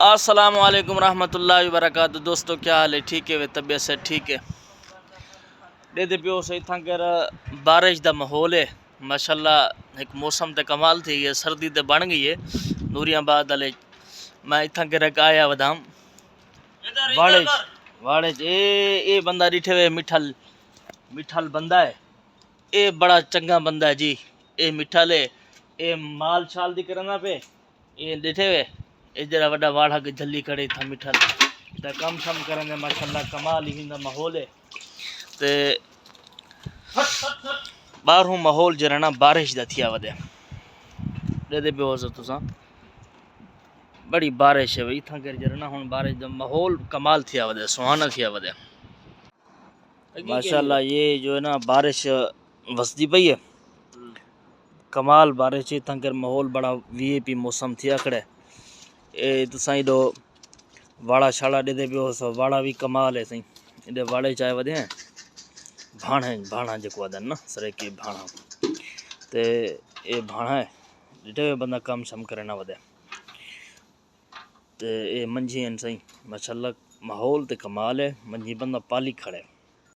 السلام علیکم رحمۃ اللہ وبرکاتہ دوستو، کیا حال ہے؟ ٹھیک ہے؟ طبیعت سے ٹھیک ہے؟ دے پیو سے اتنا کر بارش دا ماحول ہے ماشاءاللہ۔ ایک موسم تے کمال تھی ہے، سردی تے بن گئی ہے نوریاں آباد والے۔ میں اتنا کر آیا ودام واڑے اے بندہ ڈٹھے ہوئے مٹھل بندہ ہے، اے بڑا چنگا بندہ ہے جی۔ اے مٹھل ہے، اے مال شال دی کرنا پہ اے ڈٹھے ہوئے اے جڑا وڈا واڑا کے جھلی کھڑے تھا مٹھل تے کم شم کرنے ماشاءاللہ کمال ہی دا ماحول ہے تے باہروں ماحول جڑا نا بارش دا تھیا ودے دے پہ ہو تساں بڑی بارش ہے بھئی اتھاں کر جڑا نا ہن بارش دا ماحول کمال تھیا ودے سہانا تھیا ودے ماشاءاللہ۔ یہ جو ہے نا بارش وسدی پئی ہے، کمال بارش ہے، اتھاں کر ماحول بڑا وی اے پی موسم تھیا کھڑے۔ اے تساں دو واڑا شاڑا دے پہ ہو سو واڑا بھی کمال ہے سائیں، دے واڑے چائے ودے ہیں بھانا جکو ادن نا سریکی بھانا تے اے بھانا ہے ڈٹھے بندہ کم شم کرنا ودے تے اے منجھی ہیں سائیں ماشاءاللہ۔ ماحول تے کمال ہے، منجھی بندہ پالی کھڑے۔